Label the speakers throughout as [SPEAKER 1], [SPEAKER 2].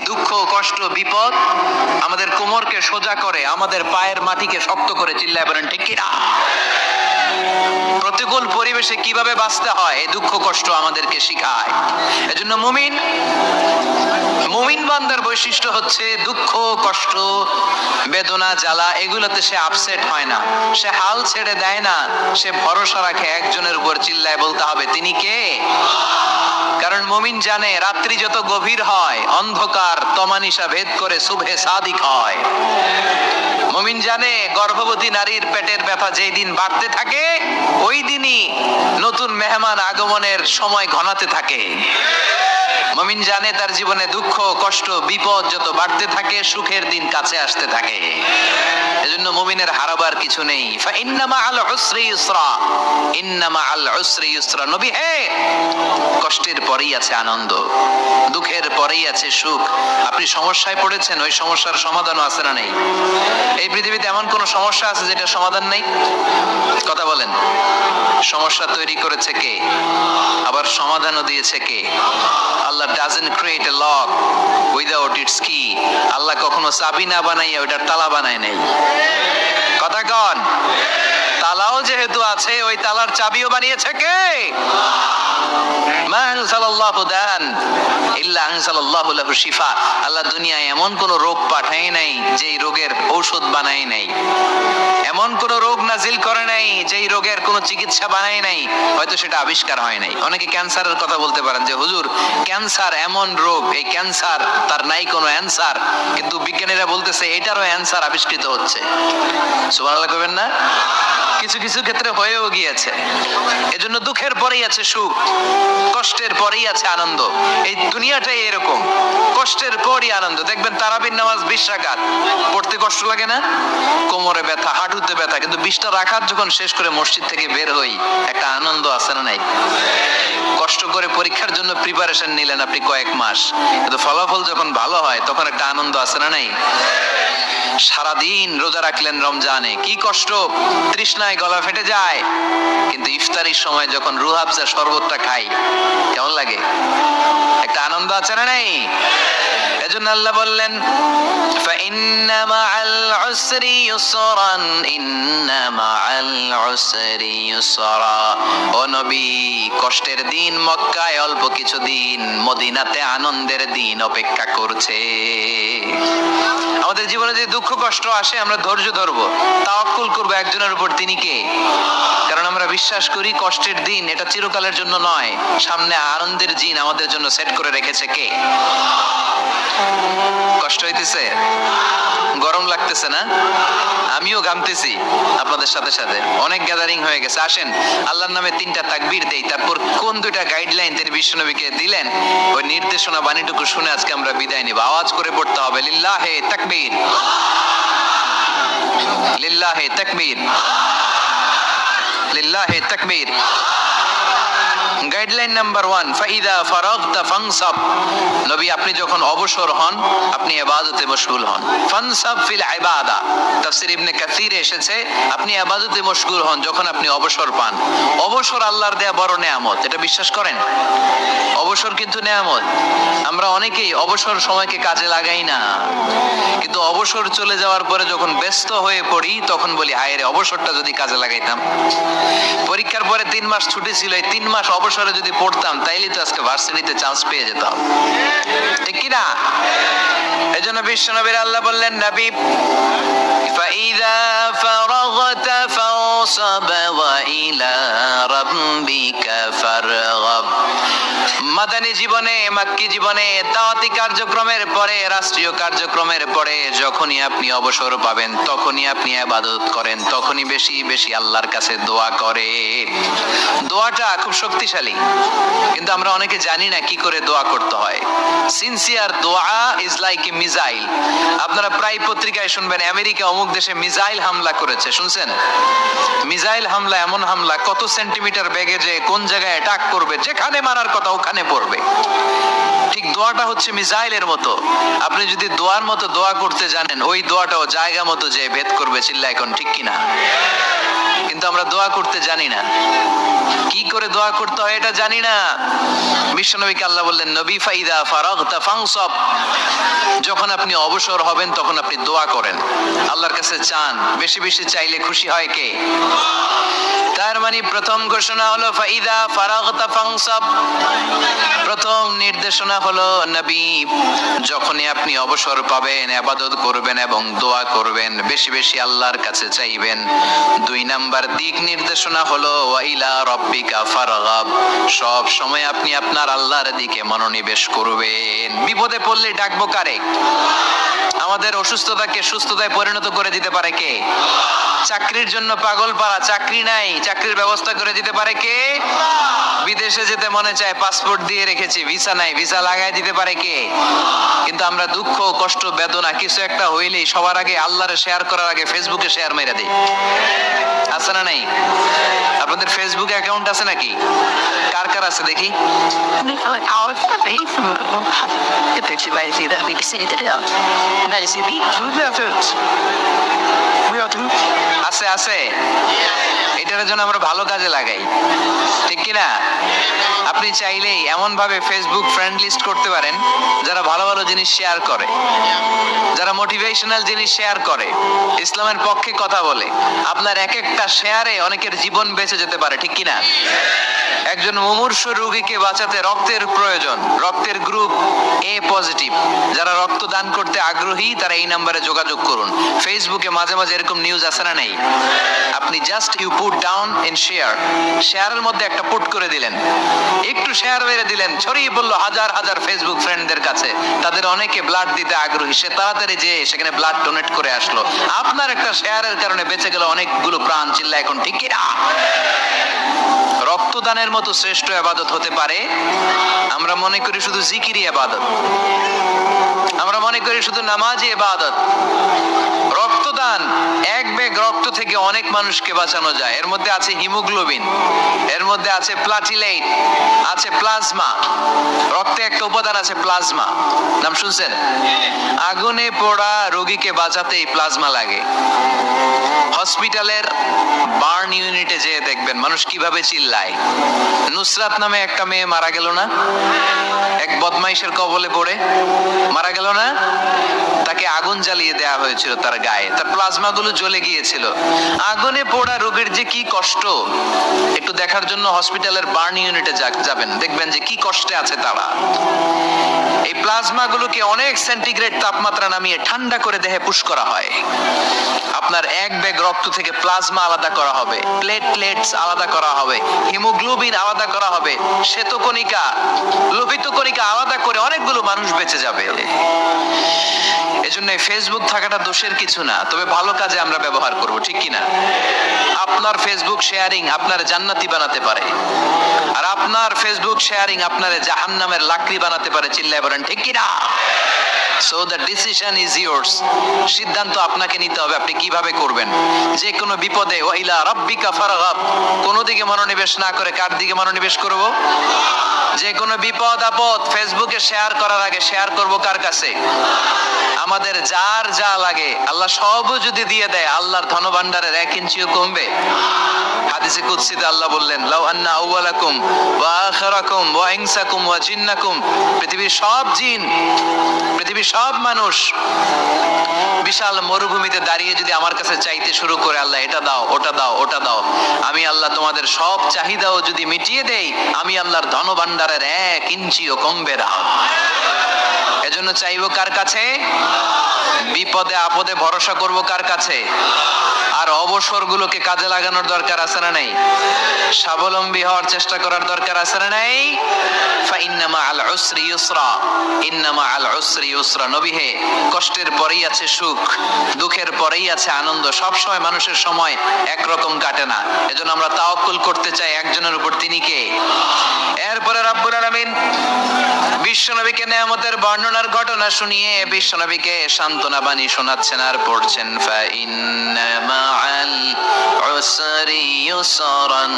[SPEAKER 1] দুঃখ, কষ্ট, বিপদ আমাদের কোমরকে সোজা করে, আমাদের পায়ের মাটিকে শক্ত করে। চিল্লায় বলেন ঠিক কিনা? প্রতিকূল পরিবেশে কিভাবে বাঁচতে হয় এই দুঃখ কষ্ট আমাদেরকে শিখায়। এজন্য মুমিন বান্দার বৈশিষ্ট্য হচ্ছে দুঃখ, কষ্ট, বেদনা, জ্বালা এগুলোতে সে আপসেট হয় না, সে হাল ছেড়ে দেয় না, সে ভরসা রাখে একজনের উপর। চিল্লায় বলতে হবে তিনি কে? কারণ মুমিন জানে রাত্রি যত গভীর হয় অন্ধকার তমানিসা ভেদ করে সুবহে সাদিক হয়। মুমিন জানে গর্ভবতী নারীর পেটের ব্যথা যেই দিন বাড়তে থাকে ওই দিনই নতুন মেহমান আগমনের সময় ঘনাতে থাকে। মুমিন জানে তার জীবনে দুঃখ, কষ্ট, বিপদ যত বাড়তে থাকে সুখের দিন কাছে আসতে থাকে। এজন্য মুমিনের হারাবার কিছু নেই। ফাইন্না মাআল উসরি ইউসরা, ইন্না মাআল উসরি ইউসরা। নবী হে, কষ্টের পরেই আছে আনন্দ, দুঃখের পরেই আছে সুখ। আপনি সমস্যায় পড়েছেন, ওই সমস্যার সমাধানও আছে না নেই? এই পৃথিবীতে এমন কোন সমস্যা আছে যেটা সমাধান নেই? কথা বলেন। সমস্যা তৈরি করেছে কে? আবার সমাধানও দিয়েছে কে? আল্লাহ doesn't create a lock without its key. আল্লাহ কখনো চাবি না বানাইয়া ওইটার তালা বানায় নাই। কথা কন। তালাও যেহেতু আছে ওই তালার চাবিও বানিয়েছে কে? মা আনজালাল্লাহু দান ইল্লা আনজালাল্লাহু লাহু শিফা। আল্লাহ দুনিয়ায় এমন কোন রোগ পাঠায় নাই যেই রোগের ঔষধ বানায় নাই, এমন কোন রোগ নাজিল করে নাই যেই রোগের কোন চিকিৎসা বানায় নাই, হয়তো সেটা আবিষ্কার হয় নাই। অনেকে ক্যান্সারের কথা বলতে পারেন যে হুজুর ক্যান্সার এমন রোগ, এই ক্যান্সার তার নাই কোনো অ্যানসার, কিন্তু বিজ্ঞানীরা বলতেছে এটারও অ্যানসার আবিষ্কৃত হচ্ছে। সুবহানাল্লাহ কইবেন না? কিছু কিছু ক্ষেত্রে হয়েও গিয়েছে। এজন্য দুঃখের পরেই আছে সুখ, কষ্টের পরেই আছে আনন্দ। এই দুনিয়াটাই এরকম, কষ্টের পরই আনন্দ। দেখবেন তারাবির নামাজ 20 রাকাত পড়তে কষ্ট লাগে না? কোমরে ব্যথা, হাঁটুতে ব্যথা, কিন্তু 20টা রাকাত যখন শেষ করে মসজিদ থেকে বের হই একটা আনন্দ আছে না নাই? কষ্ট করে পরীক্ষার জন্য প্রিপারেশন নিলেন আপনি কয়েক মাস, কিন্তু ফলাফল যখন ভালো হয় তখন একটা আনন্দ আছে না নাই? সারাদিন রোজা রাখলেন রমজানে, কি কষ্ট, তৃষ্ণায় গলা ফেটে যায়, কিন্তু ইফতারির সময় যখন রুহ আফজা শরবতটা খাই কেমন লাগে? একটা আনন্দ আছে না নাই? এজন্য আল্লাহ বললেন ফাইন্না মাআল উসরি ইউসরান, ইন্না মাআল উসরি ইউসরা। ও নবী, কষ্টের দিন মক্কায় অল্প কিছু দিন, মদিনাতে আনন্দের দিন অপেক্ষা করছে। আমাদের জীবনে যে দুঃখ কষ্ট আসে আমরা ধৈর্য ধরবো, তাওয়াক্কুল করবো একজনের উপর, তিনি কে? কারণ আমরা বিশ্বাস করি কষ্টের দিন এটা চিরকালের জন্য নয়, সামনে আনন্দের দিন আমাদের জন্য সেট করে রেখেছে কে? কষ্ট হইতেছে, গরম লাগতেছে না? আমিও ঘামতেছি আপনাদের সাথে সাথে। অনেক গ্যাদারিং হয়ে গেছে, আসেন আল্লাহর নামে 3টা তাকবীর দেই, তারপর কোন 2টা গাইডলাইন তিনি বিশ্বনবীকে দিলেন ওই নির্দেশনা বাণীটুকু শুনে আজকে আমরা বিদায় নিব। আওয়াজ করে পড়তে হবে লিল্লাহে তাকবীর, লিল্লাহে তাকবীর, লিল্লাহে তাকবীর। গাইডলাইন নাম্বার 1, ফাইদা ফারাগতা ফানসাব। নবী আপনি যখন অবসর হন আপনি ইবাদতে মশগুল হন। ফানসাব ফিল ইবাদা, তাফসীর ইবনে কাসিরে এসেছে আপনি ইবাদতে মশগুল হন যখন আপনি অবসর পান। অবসর আল্লাহর দেয়া বড় নেয়ামত, এটা বিশ্বাস করেন? অবসর কিন্তু নেয়ামত। আমরা অনেকেই অবসর সময়কে কাজে লাগাই না, কিন্তু অবসর চলে যাওয়ার পরে যখন ব্যস্ত হয়ে পড়ি তখন বলি হায় রে, অবসরটা যদি কাজে লাগাইতাম। পরীক্ষার পরে 3 মাস ছুটি ছিল, এই 3 মাস অবসরে যদি পড়তাম তাইলে তো আজকে ভার্সিটিতে চান্স পেয়ে যেতাম, ঠিক কি না? এজন্য বিশ্বনবীর আল্লাহ বললেন নবী ফাইদা ফারাগতা ফানসাব ওয়া ইলা রাব্বিকা ফারগাব। মাদানী জীবনে, মাক্কি জীবনে, দাওয়াতি কার্যক্রমের পরে, রাষ্ট্রীয় কার্যক্রমের পরে যখনই আপনি অবসর পাবেন তখনই আপনি ইবাদত করেন, তখনই বেশি বেশি আল্লাহর কাছে দোয়া করেন। দোয়াটা খুব শক্তিশালী, কিন্তু আমরা অনেকে জানি না কি করে দোয়া করতে হয়। সিনসিয়ার দোয়া ইজ লাইক এ মিসাইল। আপনারা প্রায় পত্রিকায় শুনবেন আমেরিকা অমুক দেশে মিসাইল হামলা করেছে, শুনছেন? মিসাইল হামলা এমন হামলা কত সেন্টিমিটার বেগে যে কোন জায়গায় অ্যাটাক করবে, যেখানে মারার কথা ওখানে পড়বে। করবে। ঠিক দোয়াটা হচ্ছে মিসাইলের মতো, আপনি যদি দোয়ার মতো দোয়া করতে জানেন, ওই দোয়াটাও জায়গা মতো যে ভেদ করবে। চিল্লায় এখন ঠিক কিনা? কিন্তু আমরা দোয়া করতে জানি না, কি করে দোয়া করতে হয় এটা জানি না। বিশ্বনবীকে আল্লাহ বললেন, নবী ফাইদা ফারাগতা ফানসাব, যখন আপনি অবসর হবেন তখন আপনি দোয়া করেন, আল্লাহর কাছে চান। বেশি বেশি চাইলে খুশি হয় কে? তার মানে প্রথম ঘোষণা হলো ফাইদা ফারাগতা ফানসাব, প্রথম নির্দেশনা হলো নবী যখনই আপনি অবসর পাবেন ইবাদত করবেন এবং দোয়া করবেন, বেশি বেশি আল্লাহর কাছে চাইবেন। 2 নাম্বার দিক নির্দেশনা হলো ওয়াইলা রাব্বিকা ফারগাব, সব সময় আপনি আপনার আল্লাহর দিকে মনোনিবেশ করবেন। বিপদে পড়লে ডাকবো কারে? আমাদের অসুস্থতাকে সুস্থতায় পরিণত করে দিতে পারে কে? চাকরির জন্য পাগল পারা, চাকরি নাই, চাকরির ব্যবস্থা করে দিতে পারে কে? বিদেশে যেতে মনে চায়, পাসপোর্ট দিয়ে রেখেছি, ভিসা নাই, ভিসা লাগাই দিতে পারে কে? কিন্তু আমরা দুঃখ কষ্ট বেদনা কিছু একটা হইলেই সবার আগে আল্লাহরে শেয়ার করার আগে ফেসবুকে শেয়ার মেরে দেই। আছে না নাই? আপনাদের ফেসবুক অ্যাকাউন্ট আছে নাকি? কার কার আছে দেখি? আছে আছে, এটার জন্য আমরা ভালো কাজে লাগাই, ঠিক কিনা? আপনি চাইলেই এমন ভাবে ফেসবুক ফ্রেন্ড লিস্ট করতে পারেন যারা ভালো ভালো জিনিস শেয়ার করে, যারা মোটিভেশনাল জিনিস শেয়ার করে, ইসলামের পক্ষে কথা বলে। আপনার এক একটা শেয়ারে অনেকের জীবন বেঁচে যেতে পারে, ঠিক কিনা? একজন মুমূর্ষ রোগীকে বাঁচাতে রক্তের প্রয়োজন, রক্তের গ্রুপ এ পজিটিভ, যারা রক্ত দান করতে আগ্রহী তারা এই নম্বরে যোগাযোগ করুন। ফেসবুকে মাঝে মাঝে এরকম নিউজ আসে না নাই? আপনি just you put down in share, শেয়ারের মধ্যে একটা পুট করে দিলেন, একটু শেয়ার মেরে দিলেন, ছড়িয়ে পড়লো হাজার হাজার ফেসবুক ফ্রেন্ডদের কাছে। তাদের অনেকে ব্লাড দিতে আগ্রহী, সে তাড়াতাড়ি যে সেখানে ব্লাড ডোনেট করে আসলো। আপনার একটা শেয়ারের কারণে বেঁচে গেল অনেকগুলো প্রাণ। চিল্লা এখন ঠিক কিনা? রক্তদানের মতো শ্রেষ্ঠ ইবাদত হতে পারে? আমরা মনে করি শুধু জিকিরি ইবাদত, আমরা মনে করি শুধু নামাজি ইবাদত। রক্তদান, এক ব্যাগ রক্ত থেকে অনেক মানুষকে বাঁচানো যায়। এর মধ্যে আছে হিমোগ্লোবিন, এর মধ্যে আছে প্লাটিলেট, আছে প্লাজমা। রক্তে একটা উপাদান আছে প্লাজমা, নাম শুনছেন? আগুনে পোড়া রোগীকে বাঁচাতেই প্লাজমা লাগে। হসপিটালের বার্ন ইউনিটে যেয়ে দেখবেন মানুষ কিভাবে চিল্লায়। নুসরাত নামে একটা মেয়ে মারা গেল না, এক বদমাইশের কবলে পড়ে মারা গেল না? তাকে আগুন জ্বালিয়ে দেয়া হয়েছিল তার গায়ে, তার প্লাজমা গুলো জ্বলে গিয়েছিল। আগুনে পোড়া রোগীর যে কি কষ্ট, একটু দেখার জন্য হসপিটালের বার্ন ইউনিটে যাবেন, দেখবেন যে কি কষ্টে আছে তারা। এই প্লাজমা গুলোকে অনেক সেন্টিগ্রেড তাপমাত্রা নামিয়ে ঠান্ডা করে দেহে পুশ করা হয়। আপনার এক ব্যাগ রক্ত থেকে প্লাজমা আলাদা করা হবে, প্লেটলেটস আলাদা করা হবে, হিমোগ্লোবিন আলাদা করা হবে, শ্বেতকণিকা, লোহিত কণিকা আলাদা করে অনেকগুলো মানুষ বেঁচে যাবে। এজন্য ফেসবুক থাকাটা দোষের কিছু না, তবে ভালো কাজে আমরা ব্যবহার করব, ঠিক কিনা? আপনার ফেসবুক শেয়ারিং আপনার জান্নাতি বানাতে পারে, আর আপনার ফেসবুক শেয়ারিং আপনার জাহান্নামের লাকড়ি বানাতে পারে। চিল্লায় বলেন ঠিক কিনা? So the decision is yours. সিদ্ধান্ত আপনাকে নিতে হবে, আপনি কিভাবে করবেন। যে কোনো বিপদে ওয়াইলা রাব্বিকা ফারগাব, কোনো দিকে মনোনিবেশ না করে কার দিকে মনোনিবেশ করব? যে কোনো বিপদ আপদ ফেসবুকে শেয়ার করার আগে শেয়ার করব কার কাছে? আমাদের যার যা লাগে আল্লাহ সবও যদি দিয়ে দেয়, আল্লাহর ধনভাণ্ডারের 1 ইঞ্চিও কমবে? হাদিসে কুদসিতে আল্লাহ বললেন, লাউ আন্না আউওয়ালাকুম ওয়া আখিরাকুম ওয়া ইনসাকুম ওয়া জিন্নাকুম, পৃথিবীর সব জিন, পৃথিবীর সব মানুষ বিশাল মরুভূমিতে দাঁড়িয়ে যদি আমার কাছে চাইতে শুরু করে, আল্লাহ এটা দাও, ওটা দাও, ওটা দাও, আমি আল্লাহ তোমাদের সব চাহিদাও যদি মিটিয়ে দেই, আমি আল্লাহর ধনভাণ্ডারের 1 ইঞ্চিও কমবে না। এজন্য চাইবো কার কাছে? বিপদে আপদে ভরসা করব কার কাছে? আর অবসরগুলোকে কাজে লাগানোর দরকার আছে না নাই? স্বাবলম্বী হওয়ার চেষ্টা করার দরকার আছে না নাই? ফাইন্নামা আল উসরি ইউসরা, ইন্নামা আল উসরি ইউসরা। নবী হে, কষ্টের পরেই আছে সুখ, দুঃখের পরেই আছে আনন্দ। সব সময় মানুষের সময় একরকম কাটে না। এজন্য আমরা তাওয়াক্কুল করতে চাই একজনের উপর, তিনি কে? এরপরে রব্বুল আলামিন বিশ্বনবীকে নেয়ামতের বর্ণনার ঘটনা শুনিয়ে বিশ্বনবীকে সান্ত্বনা বাণী শোনাচ্ছেন আর পড়ছেন, ফাইন্নামা মাআল উসরি ইউসরান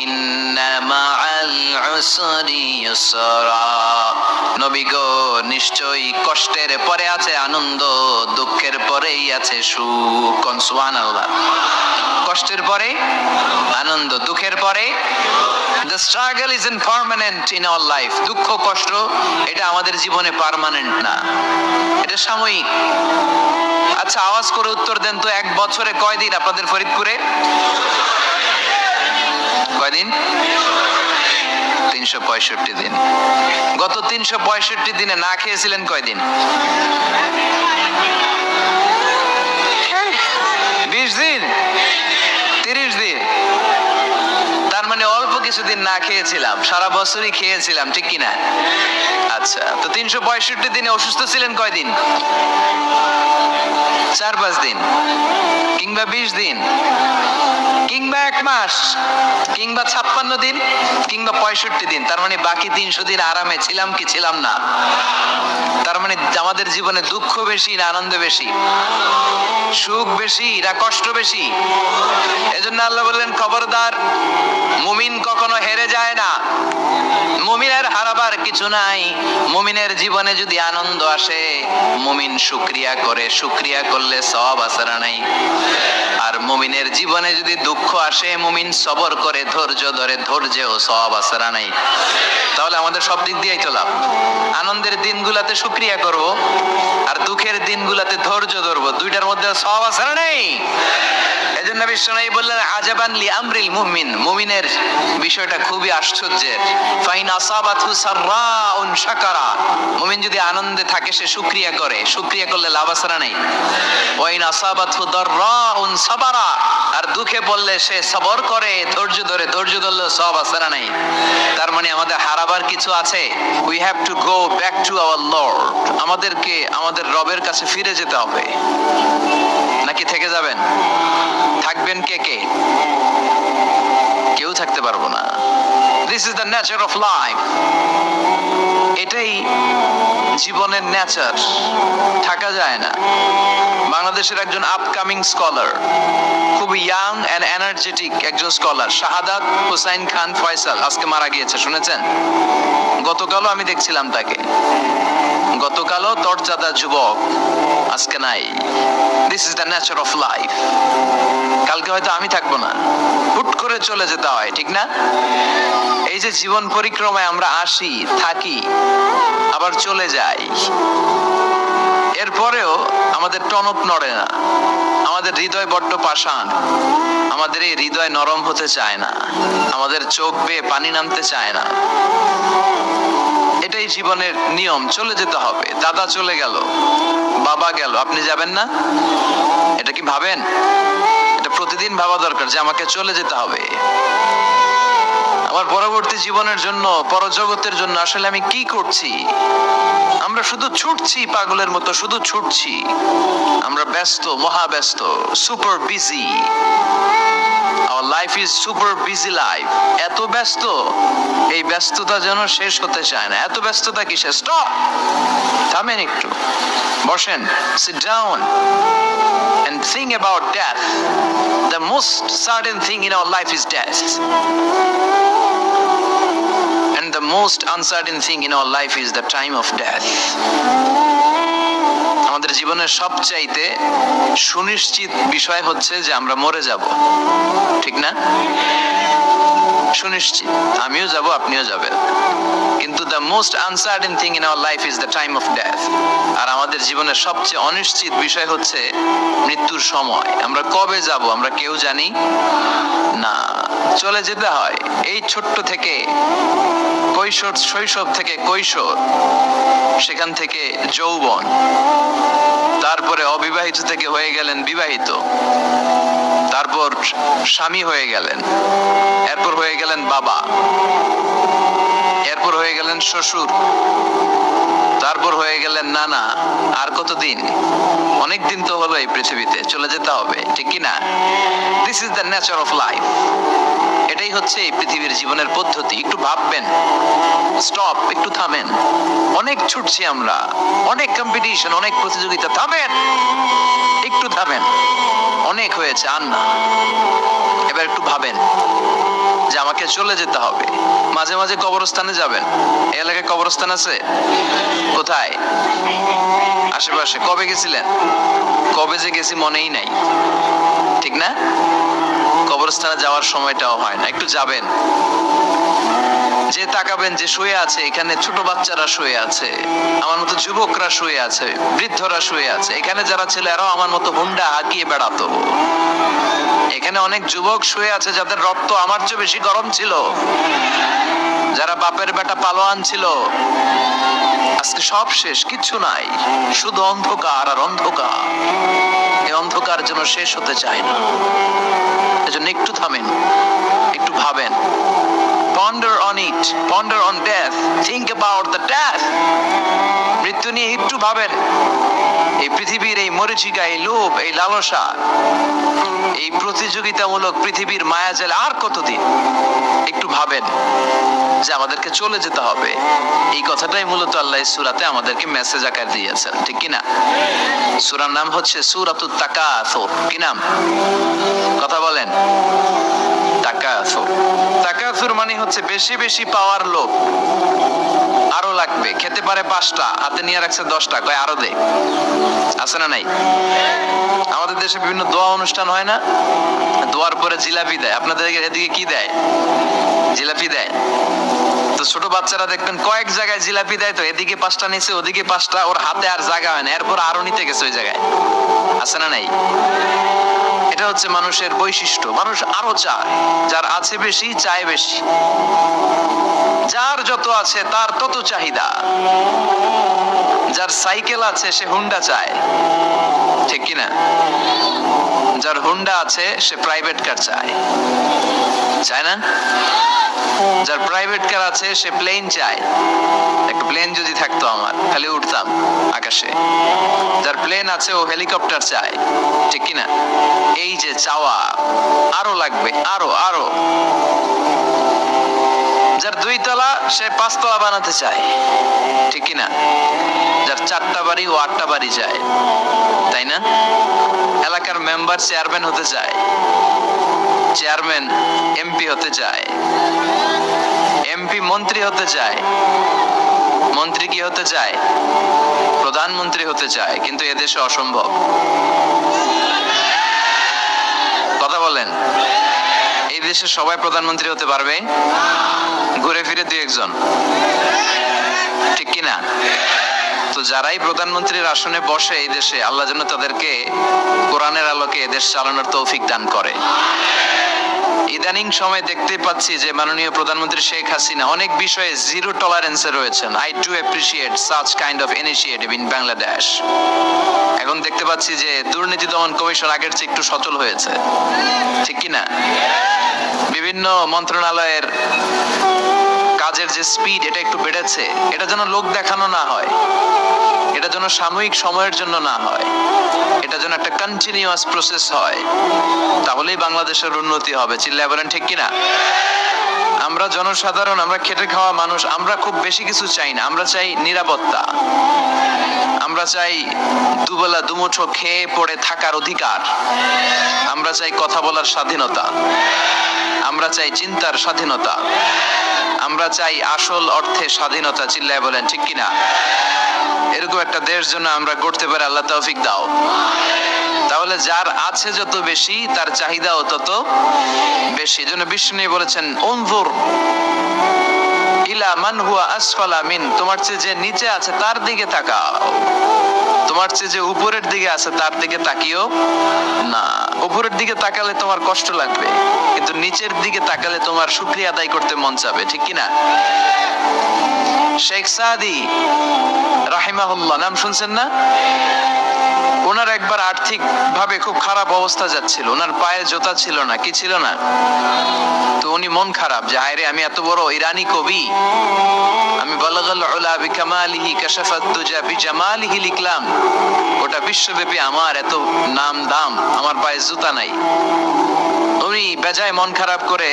[SPEAKER 1] ইন্না মাআল উসরি ইউসরা। নবী গো, নিশ্চয়ই কষ্টের পরে আছে আনন্দ, দুঃখের পরেই আছে সুখ। কোন সুবহানাল্লাহ। কষ্টের পরে আনন্দ, দুঃখের পরে। The struggle isn't permanent in our life. দুঃখ কষ্ট এটা আমাদের জীবনে পার্মানেন্ট না, এটা সাময়িক। আচ্ছা, আওয়াজ করে উত্তর দেন তো, এক বছরে কয়দিন আপনাদের ফরিদপুরে? কয়দিন? 365 দিন। গত 365 দিনে না খেয়েছিলেন কয়দিন? 20 দিন, 30 দিন। তার মানে অল্প কিছুদিন না খেয়েছিলাম, সারা বছরই খেয়েছিলাম, ঠিক কিনা? আচ্ছা, তো 365 দিনে অসুস্থ ছিলেন কয়দিন? 4-5 দিন, কিংবা 20 দিন, কিংবা 1 মাস, কিংবা 56 দিন, কিংবা 65 দিন। তার মানে বাকি 300 দিন আরামে ছিলাম কি ছিলাম না? তার মানে আমাদের জীবনে দুঃখ বেশি না আনন্দ বেশি? সুখ বেশি না কষ্ট বেশি? এজন্য আল্লাহ বললেন, খবরদার, মুমিন কখনো হেরে যায় না, মুমিনের হারাবার কিছু নাই। মুমিনের জীবনে যদি আনন্দ আসে, মুমিন শুকরিয়া করে, শুকরিয়া করলে সওয়াব আছে না নাই? আর মুমিনের জীবনে যদি দুঃখ আসে, মুমিন সবর করে, ধৈর্য ধরে, ধৈর্যেও সওয়াব আছে না নাই? তাহলে আমাদের সব দিক দিয়েই তো লাভ। আনন্দের দিনগুলাতে শুকরিয়া করব, আর দুঃখের দিনগুলাতে ধৈর্য ধরবো, দুইটার মধ্যে সওয়াব আছে না নাই? এজন্য বিশ্বনবী বললেন, আজাবান লি আমরিল মুমিন, মুমিনের বিষয়টা খুবই আশ্চর্যের। ফাইন আসাবাতহু সাররাউন শাকারা, মুমিন যদি আনন্দে থাকে সে শুকরিয়া করে, শুকরিয়া করলে লাভ আছে না নাই? ওয়াইন আসাবাতহু দাররাউন সাবারা, আর দুঃখে পড়লে সে সবর করে, ধৈর্য ধরে, ধৈর্য ধরলে সওয়াব আছে না নাই? তার মানে আমাদের হারাবার কিছু আছে। We have to go back to our Lord. আমাদেরকে আমাদের রবের কাছে ফিরে যেতে হবে। নাকি থেকে যাবেন? থাকবেন কে কে? কেউ থাকতে পারবো না। This is the nature of life. এটাই জীবনের নেচার, থাকা যায় না। বাংলাদেশের একজন আপকামিং স্কলার, খুব ইয়াং এন্ড এনার্জেটিক একজন স্কলার, শাহাদাত হুসাইন খান ফয়সাল, আজকে মারা গিয়েছে, শুনেছেন? গতকালও আমি দেখছিলাম তাকে, গতকালও তরজাদা যুবক, আজকে নাই। This is the nature of life. কালকে হয়তো আমি থাকবো না, হুট করে চলে যেতে হয়, ঠিক না? এই যে জীবন পরিক্রমায় আমরা আসি, থাকি, আবার চলে যাই, এরপরেও আমাদের টনক নড়ে না, আমাদের হৃদয় বড্ড পাষাণ, আমাদের এই হৃদয় নরম হতে চায় না, আমাদের চোখ বেয়ে পানি নামতে চায় না। এটাই জীবনের নিয়ম, চলে যেতে হবে। দাদা চলে গেল, বাবা গেল, আপনি যাবেন না? এটা কি ভাবেন? এটা প্রতিদিন ভাবা দরকার যে আমাকে চলে যেতে হবে। আমার পরবর্তী জীবনের জন্য, পরজগতের জন্য আসলে আমি কি করছি? আমরা শুধু ছুটছি, পাগলের মতো শুধু ছুটছি। আমরা ব্যস্ত, মহা ব্যস্ত, super busy. Our life is super busy life. এত ব্যস্ত, এই ব্যস্ততা যেন শেষ হতে চায় না। এত ব্যস্ততা কিসে? স্টপ, থামেন একটু, বসেন, sit down and think about death. The most certain thing in our life is death. And the most uncertain thing in our life is the time of death. আমাদের জীবনের সবচাইতে সুনিশ্চিত বিষয় হচ্ছে যে আমরা মরে যাব, ঠিক না? সুনিশ্চিত, আমিও যাব, আপনিও যাবেন। কিন্তু the most uncertain thing in our life is the time of death. আর আমাদের জীবনের সবচেয়ে অনিশ্চিত বিষয় হচ্ছে মৃত্যুর সময়। আমরা কবে যাব আমরা কেউ জানি না। চলে যেতে হয় এই ছোট্ট থেকে, শৈশব থেকে কৈশোর, সেখান থেকে যৌবন, তারপরে অবিবাহিত থেকে হয়ে গেলেন বিবাহিত, তারপর স্বামী হয়ে গেলেন, এরপর হয়ে গেলেন বাবা, এরপর হয়ে গেলেন শ্বশুর, তারপর হয়ে গেলেন নানা। আর কতদিন? অনেক দিন তো হলো এই পৃথিবীতে, চলে যেতে হবে, ঠিক কি না? This is the nature of life. এটাই হচ্ছে এই পৃথিবীর জীবনের পদ্ধতি। একটু ভাববেন, স্টপ, একটু থামেন। অনেক ছুটছি আমরা, অনেক কম্পিটিশন, অনেক প্রতিযোগিতা, থামেন, একটু থামেন, অনেক হয়েছে, আর না। এবার একটু ভাবেন যে আমাকে চলে যেতে হবে। মাঝে মাঝে কবরস্থানে যাবেন। এই এলাকায় কবরস্থান আছে? কোথায়? আশেপাশে। কবে গেছিলেন? কবে যে গেছি মনেই নাই, ঠিক না? কবরস্থানে যাওয়ার সময়টাও হয় না। একটু যাবেন, যে তাকাবেন যে শুয়ে আছে, এখানে ছোট বাচ্চারা শুয়ে আছে, আমার মতো যুবকরা শুয়ে আছে, বৃদ্ধরা শুয়ে আছে। এখানে যারা ছিল এরাও আমার মতো হুন্ডা হাঁকিয়ে বেড়াতো। এখানে অনেক যুবক শুয়ে আছে যাদের রক্ত আমার চেয়ে বেশি গরম ছিল, যারা বাপের বেটা পালোয়ান ছিল। আজকে সব শেষ, কিচ্ছু নাই, শুধু অন্ধকার আর অন্ধকার। এই অন্ধকার যেন শেষ হতে চায় না। এজন্য একটু থামেন, একটু ভাবেন। Ponder on it, ponder on death, think about the death. মৃত্যু নিয়ে একটু ভাবেন। এই পৃথিবীর এই মরীচিকা, এই লোভ, এই লালসা, এই প্রতিযোগিতামূলক পৃথিবীর মায়াজালে আর কতদিন? একটু ভাবেন যে আমাদেরকে চলে যেতে হবে। এই কথাটাই মূলত আল্লাহ সূরাতে আমাদেরকে মেসেজ আকার দিয়েছেন, ঠিক কি না? সূরার নাম হচ্ছে সূরাতুত তাকাসুর। কি নাম? কথা বলেন। তাকাসুর। তাকাসুর মানে হচ্ছে বেশি বেশি পাওয়ার লোভ। আরো লাগবে, খেতে পারে 5টা, হাতে নিয়ে রাখছে 10টা, কয় আরো দে। আছে না নাই? আমাদের দেশে বিভিন্ন দোয়া অনুষ্ঠান হয় না? দোয়ার পরে জিলাপি দেয়। আপনাদের এদিকে কি দেয়? জিলাপি দেয়। তো ছোট বাচ্চারা দেখবেন কয়েক জায়গায় জিলাপি দেয়, তো এদিকে 5টা নিচে, ওদিকে 5টা, ওর হাতে আর জায়গা হয় না, এরপর আরো নিতে গেছে ওই জায়গায়। আছে না নাই? এটা হচ্ছে মানুষের বৈশিষ্ট্য। মানুষ আরো চায়, যার আছে বেশি চায় বেশি। যার যত আছে তার তত চাহিদা। যার সাইকেল আছে সে হুন্ডা চায়, ঠিক কিনা? যার হুন্ডা আছে সে প্রাইভেট কার চায়, চায় না? যার প্রাইভেট কার আছে সে প্লেন চায়। একটা প্লেন যদি থাকতো আমার, খালি উঠতাম আকাশে। যার প্লেন আছে ও হেলিকপ্টার চায়, ঠিক কিনা? এই যে চাওয়া, আরো লাগবে, আরো আরো। যার 2 তলা সে 5 তলা বানাতে চায়, ঠিক কিনা? যার 4টা বাড়ি ও 8টা বাড়ি চায়, তাই না? এলাকার মেম্বার চেয়ারম্যান হতে চায়, চেয়ারম্যান এমপি হতে চায়, এমপি মন্ত্রী হতে চায়, মন্ত্রী কি হতে চায়? প্রধানমন্ত্রী হতে চায়। কিন্তু এদেশে অসম্ভব। কথা বলেন। এই দেশে সবাই প্রধানমন্ত্রী হতে পারবে? ঘুরে ফিরে 2-1 জন, ঠিক কিনা? তো যারাই প্রধানমন্ত্রীর আসনে বসে এই দেশে, আল্লাহ যেন তাদেরকে কোরআনের আলোকে দেশ চালানোর তৌফিক দান করে। ইদানিং সময় দেখতে পাচ্ছি যে মাননীয় প্রধানমন্ত্রী শেখ হাসিনা অনেক বিষয়ে জিরো টলারেন্সে রয়েছেন। I do appreciate such kind of initiative in Bangladesh. এখন দেখতে পাচ্ছি যে দুর্নীতি দমন কমিশন আগের চেয়ে একটু সচল হয়েছে, ঠিক কি না? বিভিন্ন মন্ত্রণালয়ের কাজের যে স্পিড, এটা একটু বেড়েছে। এটা যেন লোক দেখানো না হয়, এটা যেন সাময়িক সময়ের জন্য না হয়, এটা যেন একটা কন্টিনিউয়াস প্রসেস হয়। তাহলেই বাংলাদেশের উন্নতি হবে। চিল্লায় বলেন, ঠিক কিনা? আমরা জনসাধারণ, আমরা খেটে খাওয়া মানুষ, আমরা খুব বেশি কিছু চাই না। আমরা চাই নিরাপত্তা, আমরা চাই দুবেলা দুমুঠো খেয়ে পড়ে থাকার অধিকার, আমরা চাই কথা বলার স্বাধীনতা, আমরা চাই চিন্তার স্বাধীনতা, আমরা চাই আসল অর্থে স্বাধীনতা। চিল্লায় বলেন, ঠিক কিনা? এরকম একটা দেশ জন্য আমরা গড়তে পারি, আল্লাহ তৌফিক দাও। তাহলে যার আছে যত বেশি, তার চাহিদাও তত বেশি। এজন্য বিষ্ণু বলেছেন, উনজুর ইলা মান হুয়া আসফালা মিন, তোমার চেয়ে যে নিচে আছে তার দিকে তাকাও, তোমার চেয়ে যে উপরের দিকে আছে তার দিকে তাকিও না। উপরের দিকে তাকালে তোমার কষ্ট লাগবে, কিন্তু নিচের দিকে তাকালে তোমার শুকরিয়া আদায় করতে মন চাবে, ঠিক কিনা? শেখ সাদি রাহিমাহুল্লাহ, নাম শুনছেন না? ওনার একবার আর্থিক ভাবে খুব খারাপ অবস্থা যাচ্ছিল, ওনার পায়ে জুতা ছিল না, কি ছিল না, তো উনি মন খারাপ যে হায়রে আমি এত বড় ইরানি কবি, আমি বালাগাল উলা বিকামালিহি কাশাফাত দুজা বিজামালিহি লিখলাম, ওটা বিশ্বব্যাপী আমার এত নাম দাম, আমার পায়ে জুতা নাই। উনি বেজায় মন খারাপ করে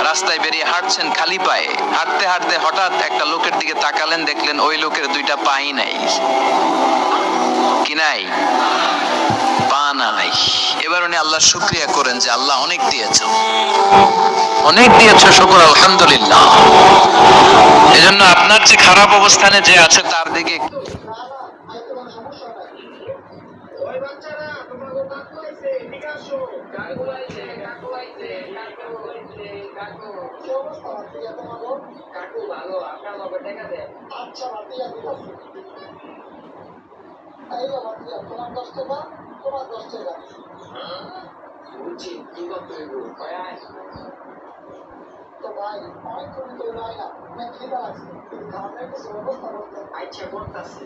[SPEAKER 1] রাস্তায় বেরিয়ে হাঁটছেন খালি পায়ে, হাঁটতে হাঁটতে হঠাৎ একটা লোকের দিকে তাকালেন, দেখলেন ওই লোকের দুইটা পাই নাই, কি নাই, পা নাই। এবার উনি আল্লাহর শুকরিয়া করেন যে আল্লাহ অনেক দিয়েছো, অনেক দিয়েছো, শুকর আলহামদুলিল্লাহ। এজন্য আপনার যে খারাপ অবস্থানে যে আছে তার দিকে
[SPEAKER 2] তো ভাই অনেক তুমি তো নাই না খিদা লাগছে খাবার কিছু ব্যবস্থা করতে আচ্ছা করতেছি